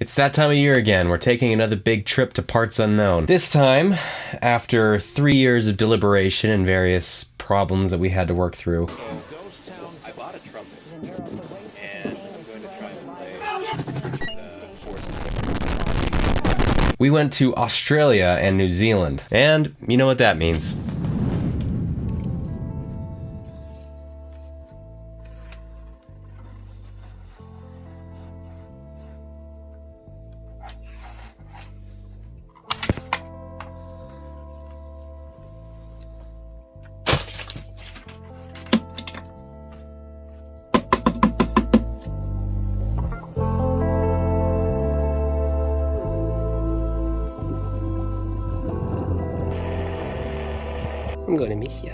It's that time of year again. We're taking another big trip to parts unknown. This time, after 3 years of deliberation and various problems that we had to work through. I bought a trumpet, and I'm going to try and play We went to Australia and New Zealand, and you know what that means. I'm gonna miss ya.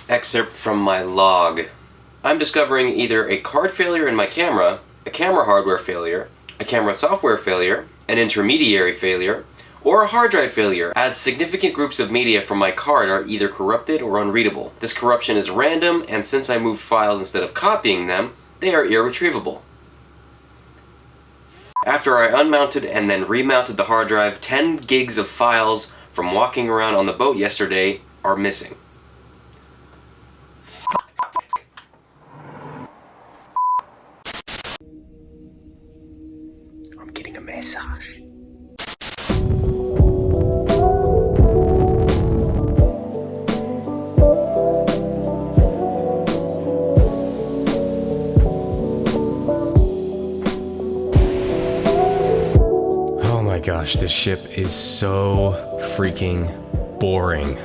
Excerpt from my log. I'm discovering either a card failure in my camera, a camera hardware failure, a camera software failure, an intermediary failure, or a hard drive failure, as significant groups of media from my card are either corrupted or unreadable. This corruption is random, and since I moved files instead of copying them, they are irretrievable. After I unmounted and then remounted the hard drive, 10 gigs of files from walking around on the boat yesterday are missing. I'm getting a massage. Oh my gosh, this ship is so freaking boring.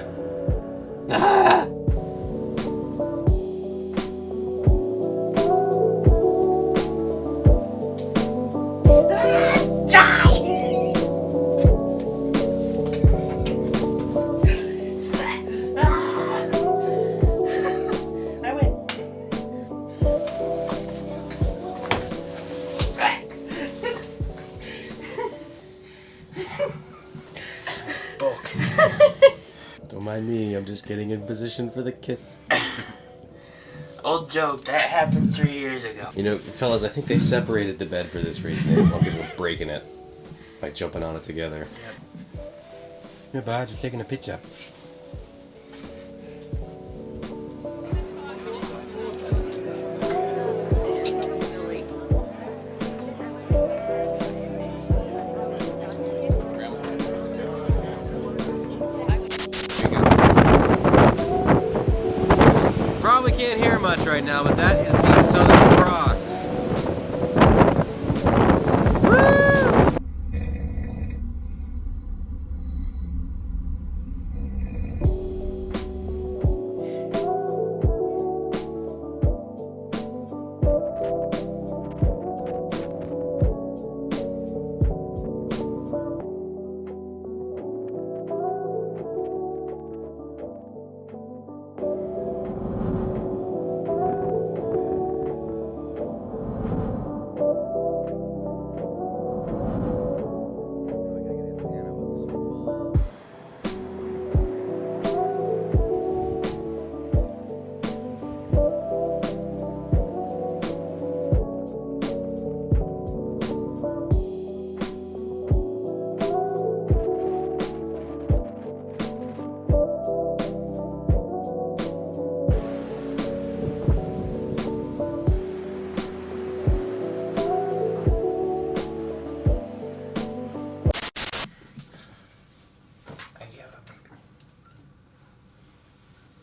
Don't mind me, I'm just getting in position for the kiss. Old joke, that happened 3 years ago. You know, fellas, I think they separated the bed for this reason. They didn't want people breaking it by jumping on it together. Yep. You're bad, you're taking a picture. Probably can't hear much right now, but that is the Southern Cross. Woo!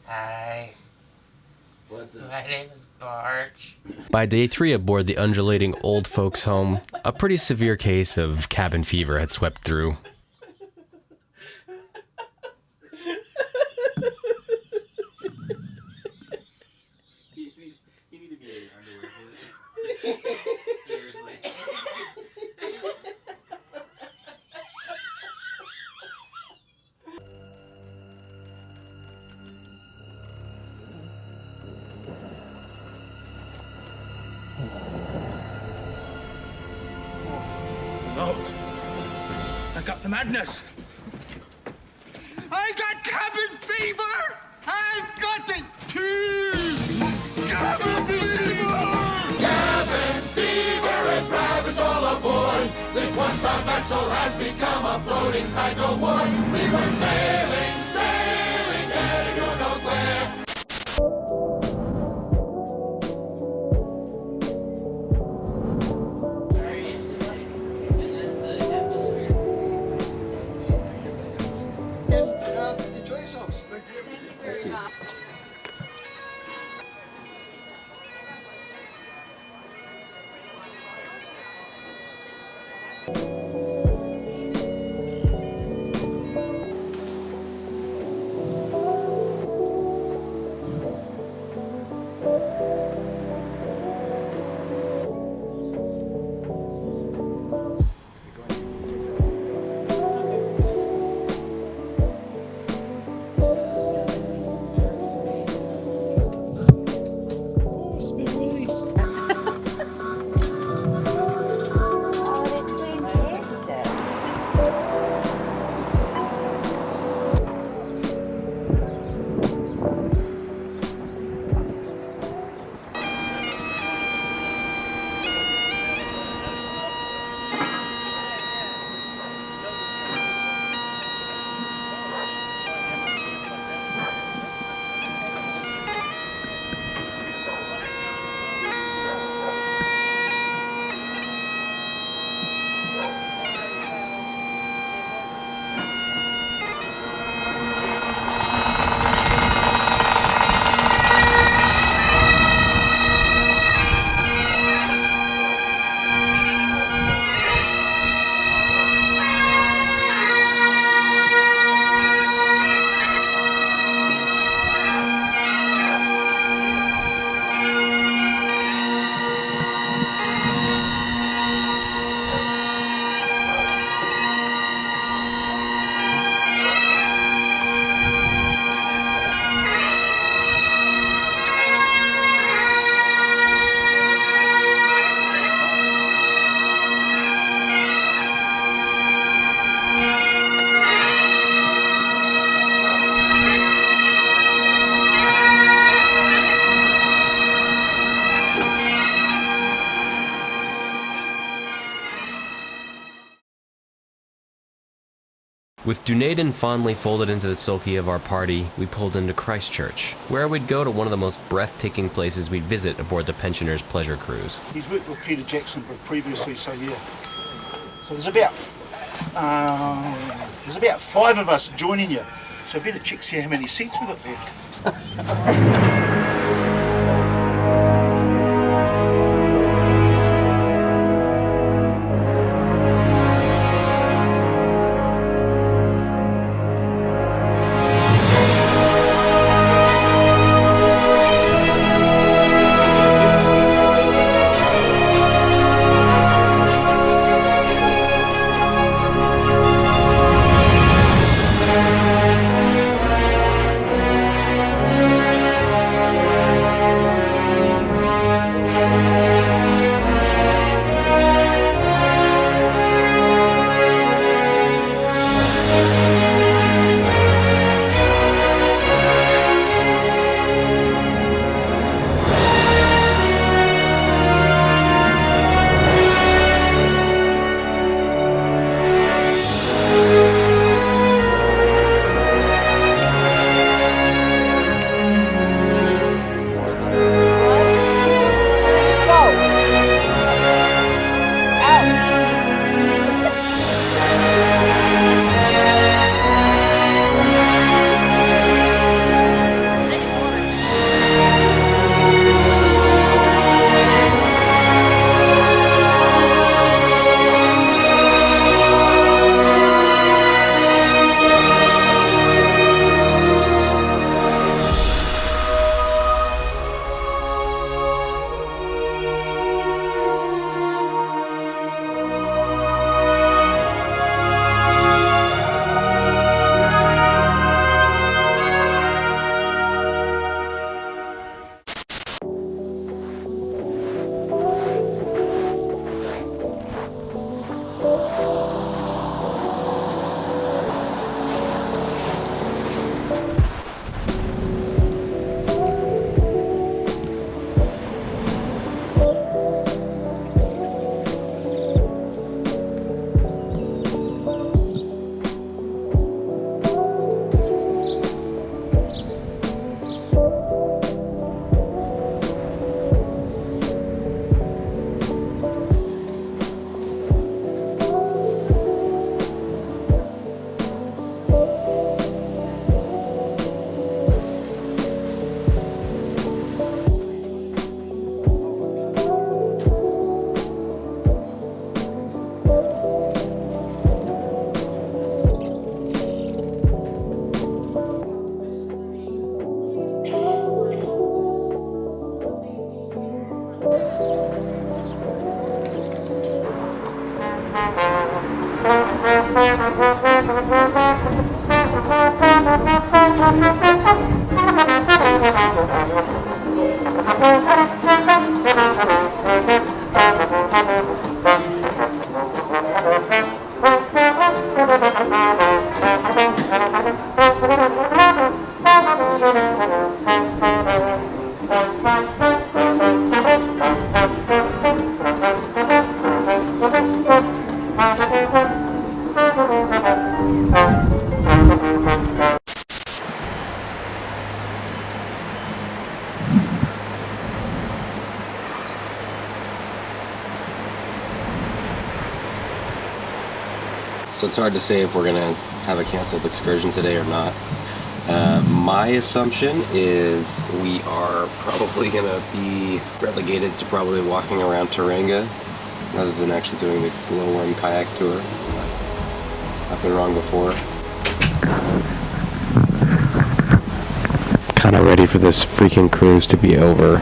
Hi. My name is Barge. By day 3 aboard the undulating old folks' home, a pretty severe case of cabin fever had swept through. You need to be in your underwear for this. Seriously. No. I got the madness. I got cabin fever! I've got it too! Cabin fever! Cabin fever has ravaged all aboard. This one-star vessel has become a floating psycho ward. We were sailing, heading who knows where. Enjoy yourselves. With Dunedin fondly folded into the sulky of our party, we pulled into Christchurch, where we'd go to one of the most breathtaking places we'd visit aboard the pensioners' pleasure cruise. He's worked with Peter Jackson previously, so yeah. So there's about 5 of us joining you. So I better check see how many seats we've got left. So it's hard to say if we're gonna have a canceled excursion today or not. My assumption is we are probably gonna be relegated to probably walking around Tauranga rather than actually doing the glowworm kayak tour. I've been wrong before. Kinda ready for this freaking cruise to be over.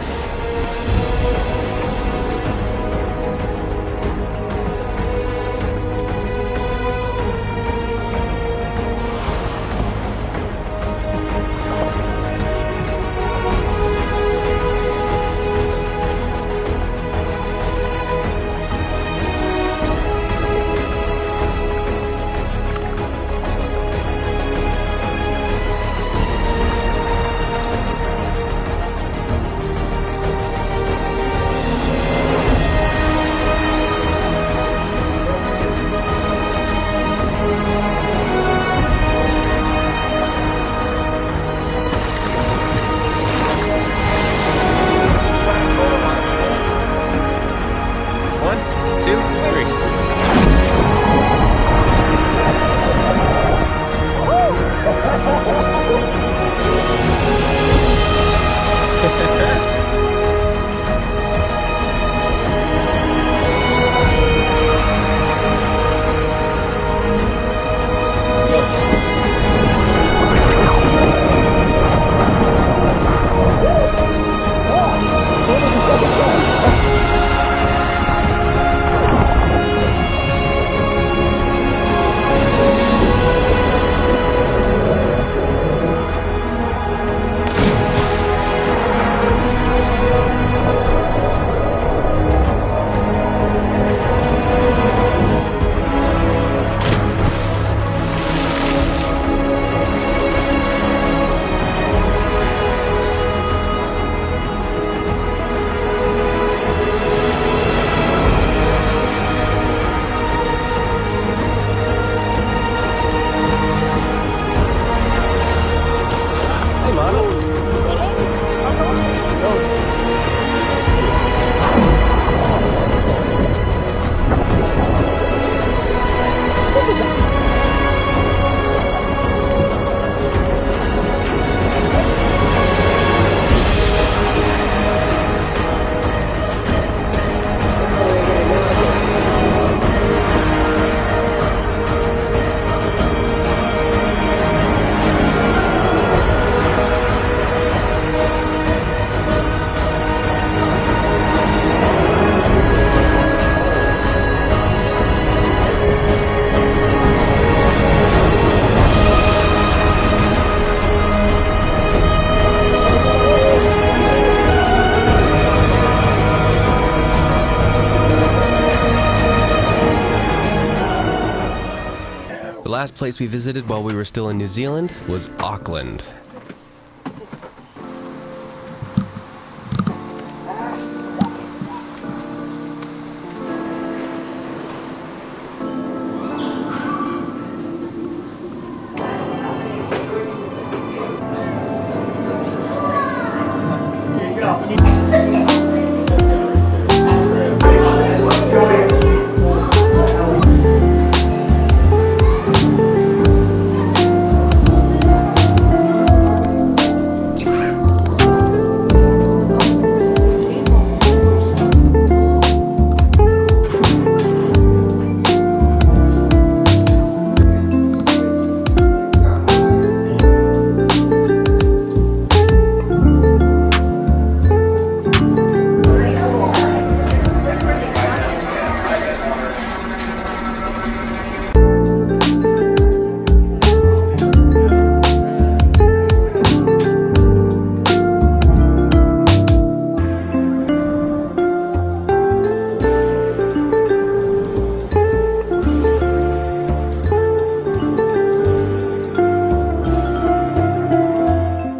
last place we visited while we were still in New Zealand was Auckland.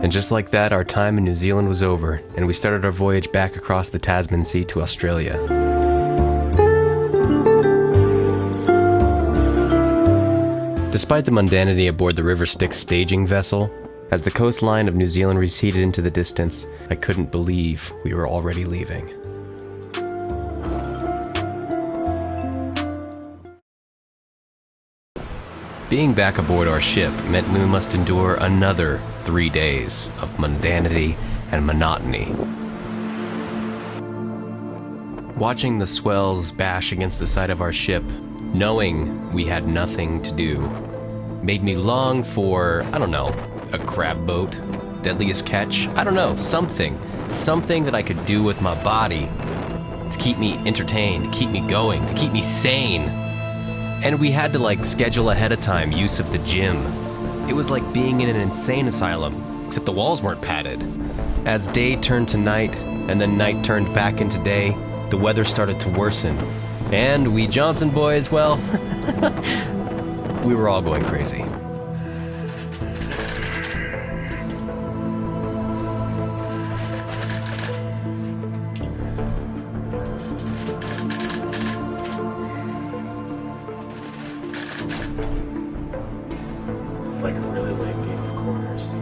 And just like that, our time in New Zealand was over, and we started our voyage back across the Tasman Sea to Australia. Despite the mundanity aboard the River Styx staging vessel, as the coastline of New Zealand receded into the distance, I couldn't believe we were already leaving. Being back aboard our ship meant we must endure another 3 days of mundanity and monotony. Watching the swells bash against the side of our ship, knowing we had nothing to do, made me long for, I don't know, a crab boat, deadliest catch, I don't know, something that I could do with my body to keep me entertained, to keep me going, to keep me sane. And we had to schedule ahead of time use of the gym. It was like being in an insane asylum, except the walls weren't padded. As day turned to night, and then night turned back into day, the weather started to worsen. And we Johnson boys, well, we were all going crazy. It's like a really lame game of quarters.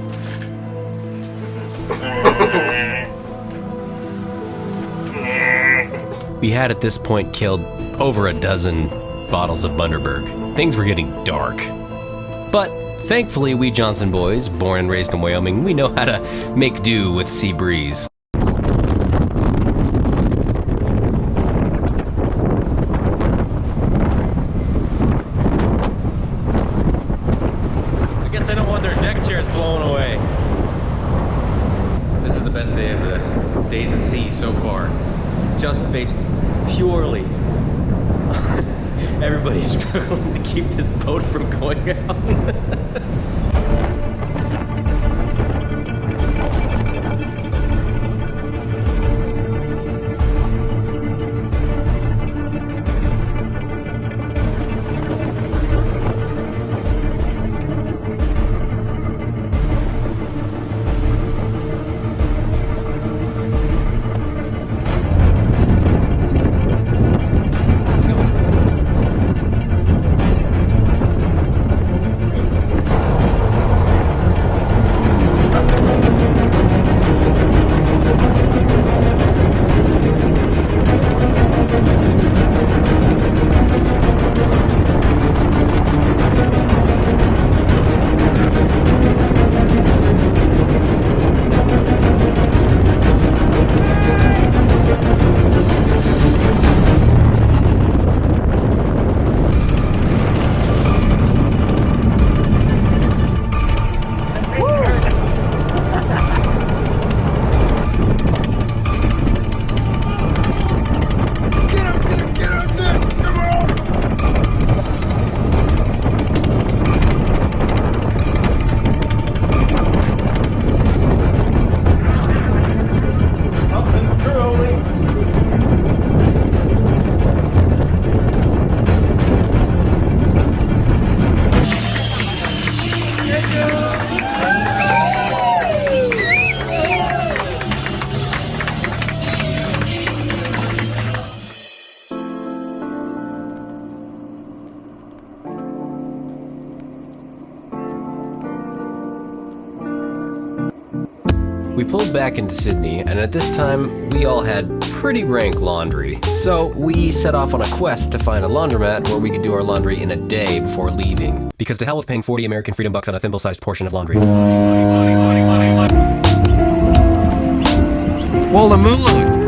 We had at this point killed over a dozen bottles of Bundaberg. Things were getting dark. But thankfully, we Johnson boys, born and raised in Wyoming, we know how to make do with sea breeze. I guess they don't want their deck chairs blown away. This is the best day of the days at sea so far. Just based purely on everybody struggling to keep this boat from going out. We pulled back into Sydney, and at this time, we all had pretty rank laundry. So we set off on a quest to find a laundromat where we could do our laundry in a day before leaving. Because to hell with paying 40 American freedom bucks on a thimble-sized portion of laundry. Wallamulu!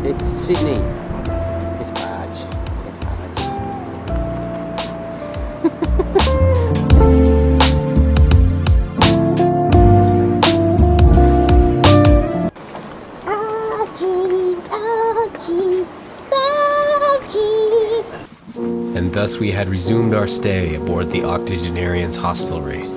It's Sydney. It's barge. It's barge. And thus we had resumed our stay aboard the octogenarian's hostelry.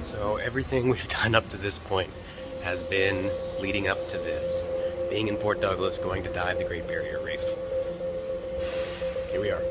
So everything we've done up to this point has been leading up to this. Being in Port Douglas, going to dive the Great Barrier Reef. Here we are.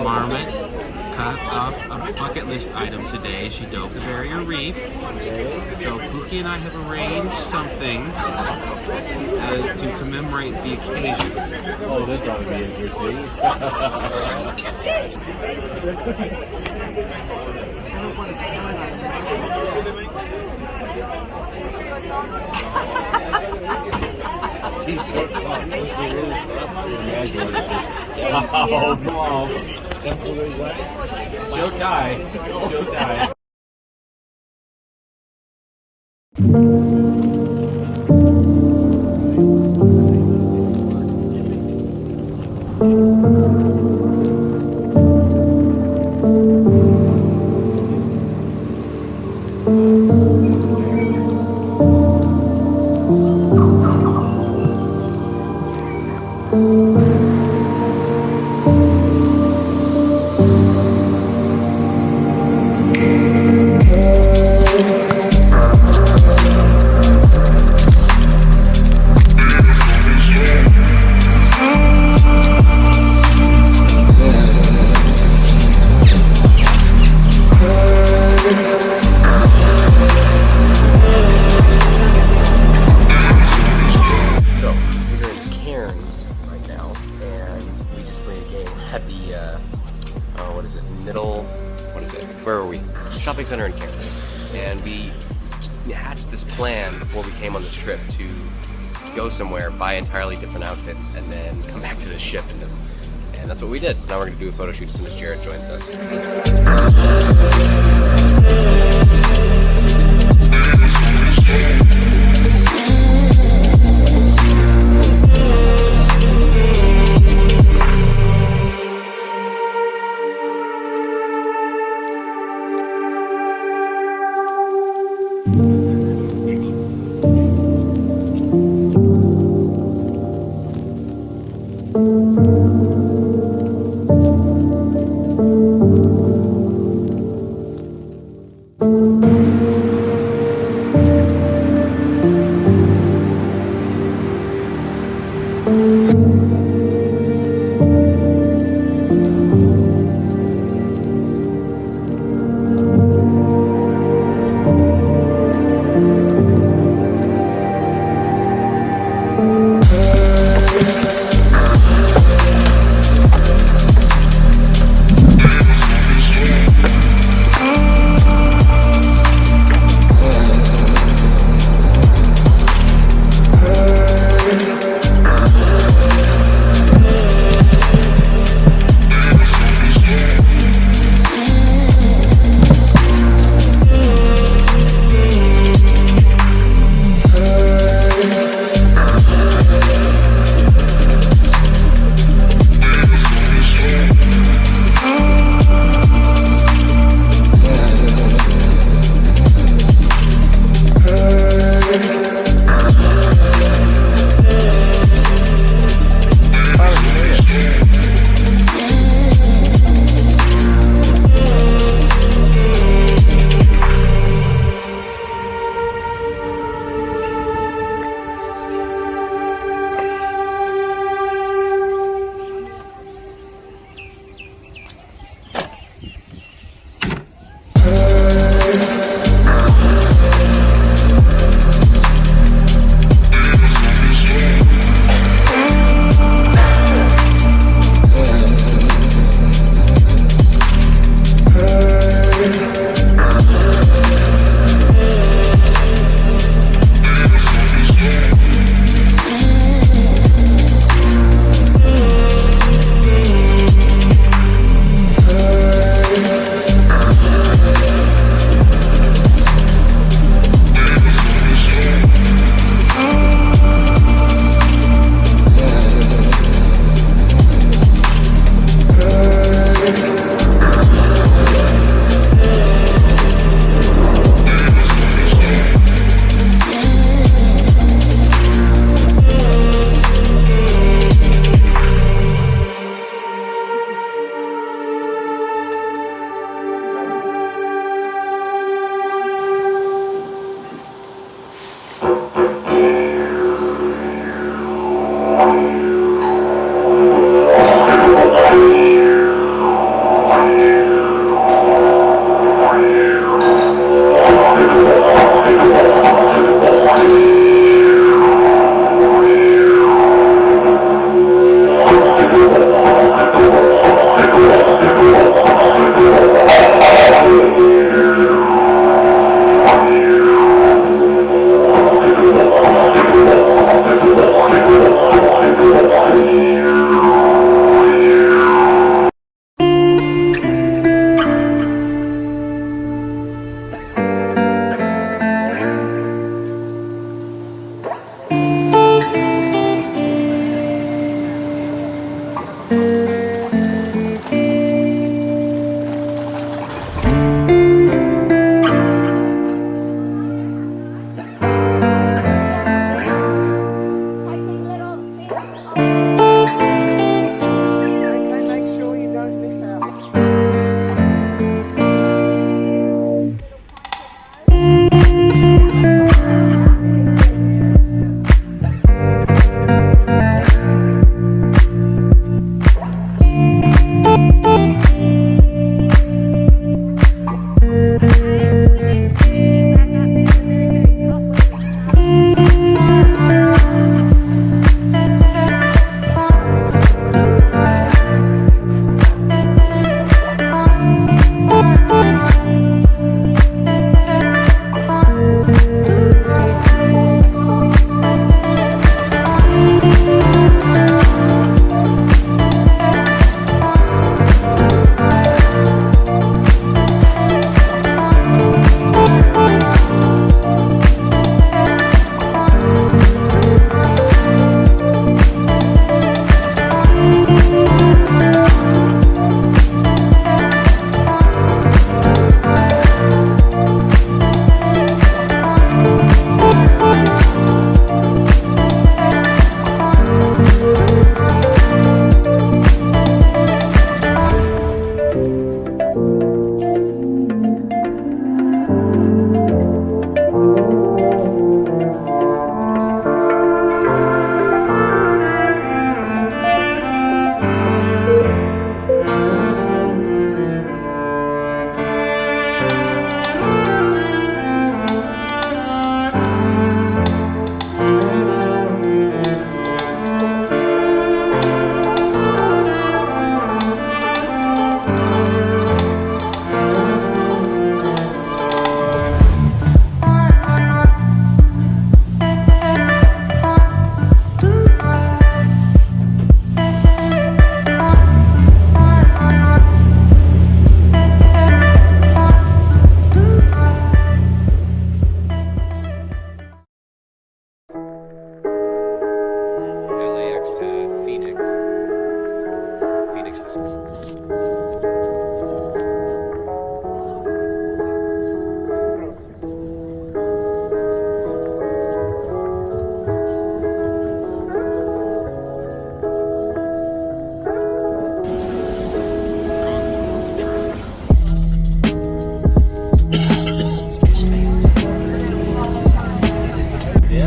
Marmot cut off a bucket list item today. She dove the barrier reef. So Pookie and I have arranged something to commemorate the occasion. Oh, this ought to be interesting. He's so fun. Oh, no. Joe die. Joe die. Shopping center in Cairns, and we hatched this plan before we came on this trip to go somewhere, buy entirely different outfits, and then come back to the ship in them. And that's what we did. Now we're going to do a photo shoot as soon as Jared joins us.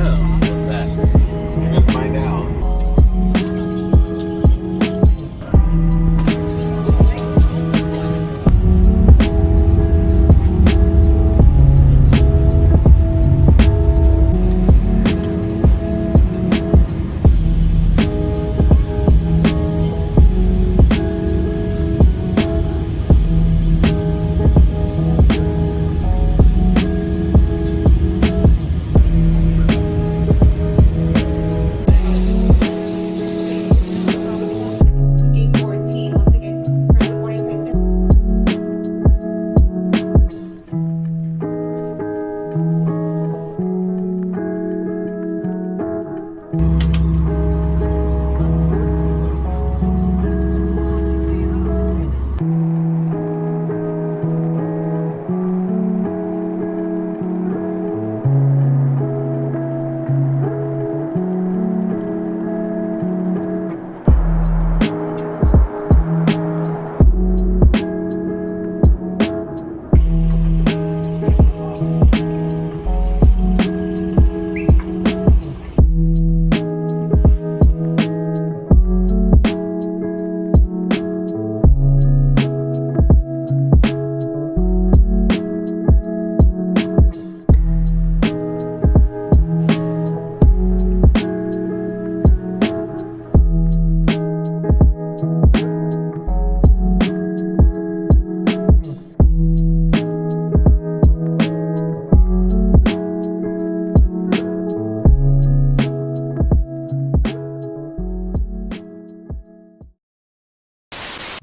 know. What's that? You're gonna find out.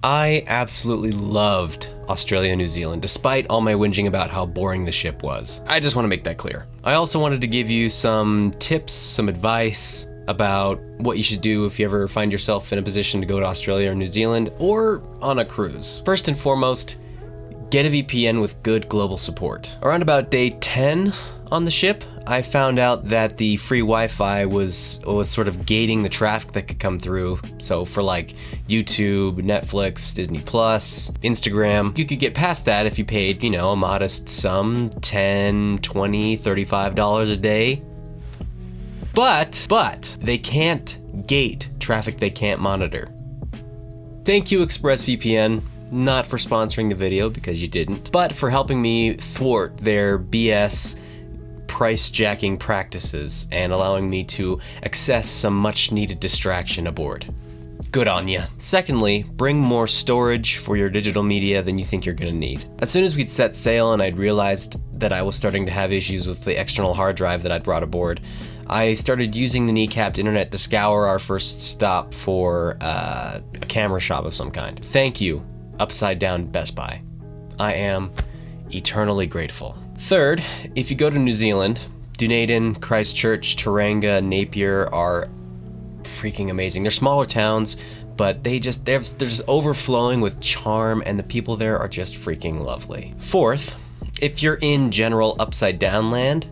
I absolutely loved Australia and New Zealand, despite all my whinging about how boring the ship was. I just want to make that clear. I also wanted to give you some tips, some advice about what you should do if you ever find yourself in a position to go to Australia or New Zealand or on a cruise. First and foremost, get a VPN with good global support. Around about day 10 on the ship, I found out that the free Wi-Fi was sort of gating the traffic that could come through. So for like YouTube, Netflix, Disney Plus, Instagram, you could get past that if you paid, you know, a modest sum, $10, $20, $35 a day. But they can't gate traffic they can't monitor. Thank you, ExpressVPN. Not for sponsoring the video, because you didn't, but for helping me thwart their BS price-jacking practices and allowing me to access some much-needed distraction aboard. Good on ya. Secondly, bring more storage for your digital media than you think you're gonna need. As soon as we'd set sail and I'd realized that I was starting to have issues with the external hard drive that I'd brought aboard, I started using the kneecapped internet to scour our first stop for a camera shop of some kind. Thank you, Upside Down Best Buy. I am eternally grateful. Third, if you go to New Zealand, Dunedin, Christchurch, Tauranga, Napier are freaking amazing. They're smaller towns, but they're just overflowing with charm, and the people there are just freaking lovely. Fourth, if you're in general Upside Down land,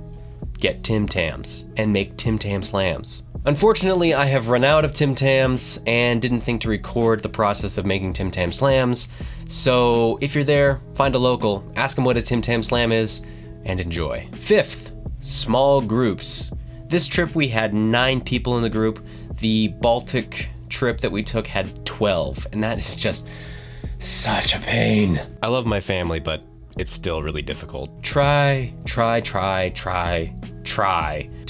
get Tim Tams and make Tim Tam slams. Unfortunately, I have run out of Tim Tams and didn't think to record the process of making Tim Tam slams, so if you're there, find a local, ask them what a Tim Tam slam is, and enjoy. Fifth, small groups. This trip we had 9 people in the group. The Baltic trip that we took had 12, and that is just such a pain. I love my family, but it's still really difficult. Try to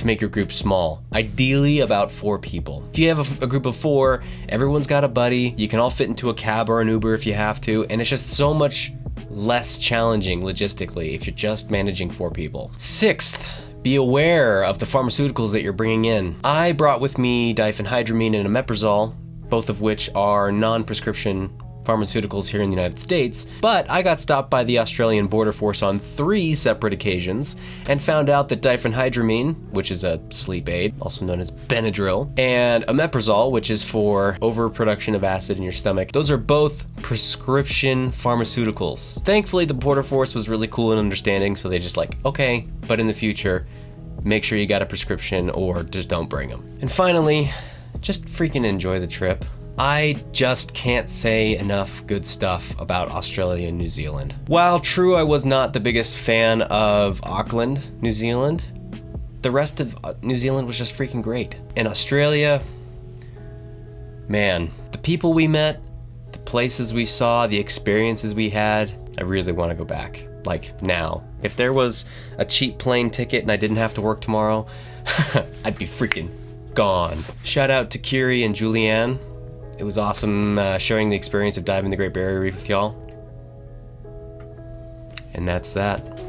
make your group small. Ideally about 4 people. If you have a group of 4, everyone's got a buddy, you can all fit into a cab or an Uber if you have to, and it's just so much less challenging logistically if you're just managing 4 people. Sixth, be aware of the pharmaceuticals that you're bringing in. I brought with me diphenhydramine and omeprazole, both of which are non-prescription pharmaceuticals here in the United States, but I got stopped by the Australian Border Force on 3 separate occasions and found out that diphenhydramine, which is a sleep aid, also known as Benadryl, and omeprazole, which is for overproduction of acid in your stomach, those are both prescription pharmaceuticals. Thankfully, the Border Force was really cool and understanding, so they just like, okay, but in the future, make sure you got a prescription or just don't bring them. And finally, just freaking enjoy the trip. I just can't say enough good stuff about Australia and New Zealand. While true I was not the biggest fan of Auckland, New Zealand, the rest of New Zealand was just freaking great. And Australia, man, the people we met, the places we saw, the experiences we had, I really want to go back. Like, now. If there was a cheap plane ticket and I didn't have to work tomorrow, I'd be freaking gone. Shout out to Kiri and Julianne. It was awesome sharing the experience of diving the Great Barrier Reef with y'all. And that's that.